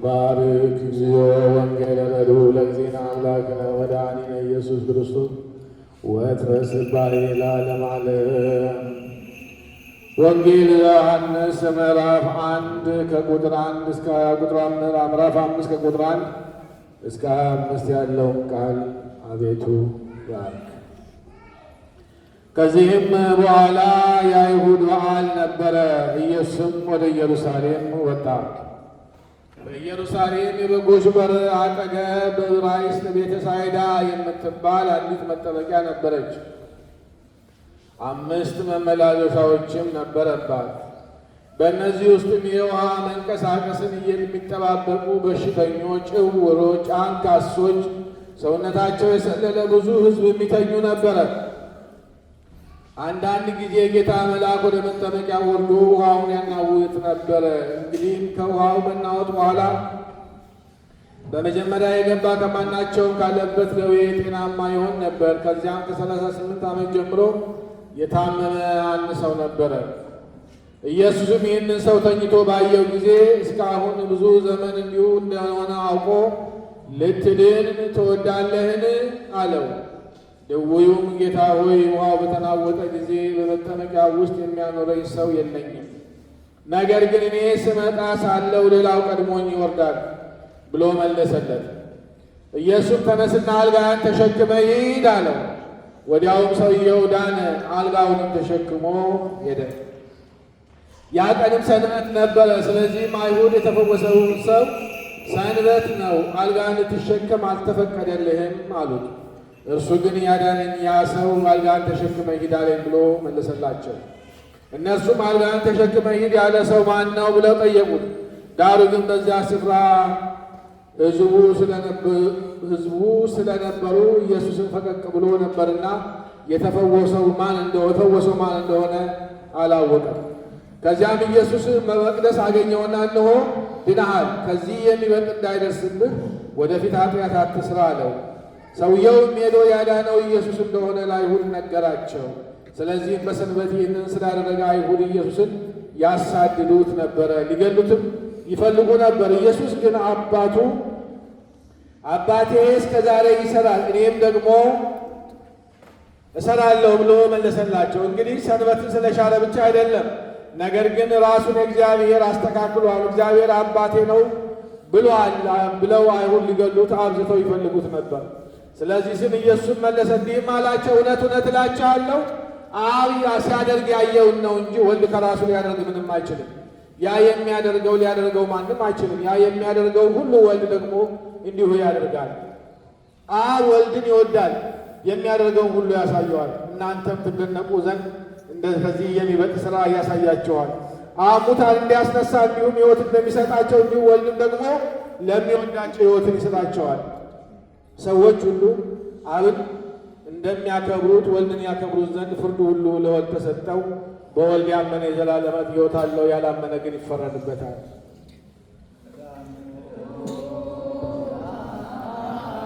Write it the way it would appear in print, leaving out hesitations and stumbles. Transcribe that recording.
ባርክ እግዚኦ ወንጌለ ረዱ ለእግዚእነ አምላክነ ወመድኃኒነ ኢየሱስ ክርስቶስ ወትረስባሄ ለዓለመ ዓለም። ወንጌል ዮሐንስ ምዕራፍ 1 ከቁጥር 1 እስከ 20 ምዕራፍ 5 ከቁጥር 1 እስከ 25 ያለውን ቃል አቤቱ ባርክ። ከዚህም በኋላ የአይሁድ በዓል ነበረ። ኢየሱስም ወደ ኢየሩሳሌም ወጣ። በኢየሩሳሌም የበጎች በር አጠገብ በዕብራይስጥ ቤተ ሳይዳ የምትባል አንዲት መጠመቂያ ነበረች። 5 መመላለሻዎችም ነበረባት። በእነዚህ ውስጥም የውሃ መንቀሳቀስን የሚጠባበቁ በሽተኞች፣ ዕውሮች፣ አንካሶች፣ ሰውነታቸው የሰለለ ብዙ ሕዝብ የሚተኙ ነበረ። አንዳንድ ጊዜ የጌታ መልአክ ወደ መጠመቂያ ወርዶ ውሃውን ያናውጥ ነበረ። እንግዲህም ከውሃው መናወጥ በኋላ በመጀመሪያ የገባ ከማናቸውም ካለበት ደዌ ጤናማ ይሆን ነበር። ከዚያም ከ38 ዓመት ጀምሮ የታመመ አንድ ሰው ነበረ። ኢየሱስም ይህንን ሰው ተኝቶ ባየው ጊዜ እስካሁን ብዙ ዘመን እንዲሁ እንደሆነ አውቆ ልትድን ትወዳለህን? አለው። ድውዩም ጌታ ሆይ ውሃው በተናወጠ ጊዜ በመጠመቂያ ውስጥ የሚያኖረኝ ሰው የለኝም፣ ነገር ግን እኔ ስመጣ ሳለው ሌላው ቀድሞኝ ይወርዳል ብሎ መለሰለት። ኢየሱስ ተነስና አልጋህን ተሸክመ ሂድ አለው። ወዲያውም ሰውየው ዳነ፣ አልጋውንም ተሸክሞ ሄደ። ያ ቀንም ሰንበት ነበረ። ስለዚህም አይሁድ የተፈወሰውን ሰው ሰንበት ነው፣ አልጋህን ልትሸከም አልተፈቀደልህም አሉት። እርሱ ግን ያዳነኝ ያ ሰው አልጋህን ተሸክመ ሂድ አለኝ ብሎ መለሰላቸው። እነርሱም አልጋህን ተሸክመ ሂድ ያለ ሰው ማን ነው ብለው ጠየቁት። ዳሩ ግን በዚያ ስፍራ ሕዝቡ ስለነበሩ ኢየሱስን ፈቀቅ ብሎ ነበርና የፈወሰው ማን እንደሆነ አላወቀም። ከዚያም ኢየሱስ በመቅደስ አገኘውና እነሆ ድነሃል፣ ከዚህ የሚበልጥ እንዳይደርስብህ ወደፊት ኃጢአት አትሥራ አለው። ሰውየውም ሄዶ ያዳነው ኢየሱስ እንደሆነ ለአይሁድ ነገራቸው። ስለዚህም በሰንበት ይህንን ስላደረገ አይሁድ ኢየሱስን ያሳድዱት ነበረ፣ ሊገሉትም ይፈልጉ ነበር። ኢየሱስ ግን አባቴ እስከ ዛሬ ይሠራል፣ እኔም ደግሞ እሠራለሁ ብሎ መለሰላቸው። እንግዲህ ሰንበትን ስለሻረ ብቻ አይደለም፣ ነገር ግን ራሱን እግዚአብሔር አስተካክሏል፣ እግዚአብሔር አባቴ ነው ብሏል ብለው አይሁድ ሊገሉት አብዝተው ይፈልጉት ነበር። ስለዚህ ስም ኢየሱስ መለሰ እንዲህም አላቸው፣ እውነት እውነት እላችኋለሁ አብ ሲያደርግ ያየውን ነው እንጂ ወልድ ከራሱ ሊያደርግ ምንም አይችልም። ያ የሚያደርገው ሊያደርገው ማንም አይችልም። ያ የሚያደርገው ሁሉ ወልድ ደግሞ እንዲሁ ያደርጋል። አብ ወልድን ይወዳል፣ የሚያደርገውን ሁሉ ያሳየዋል። እናንተም ትደነቁ ዘንድ ከዚህ የሚበልጥ ሥራ ያሳያቸዋል። አብ ሙታን እንዲያስነሳ እንዲሁም ሕይወት እንደሚሰጣቸው እንዲሁ ወልድም ደግሞ ለሚወዳቸው ሕይወትን ይሰጣቸዋል። ሰዎች ሁሉ አብን እንደሚያከብሩት ወልድን ያከብሩት ዘንድ ፍርዱ ሁሉ ለወልድ ተሰጠው። በወልድ ያመነ የዘላለም ሕይወት አለው፣ ያላመነ ግን ይፈረድበታል።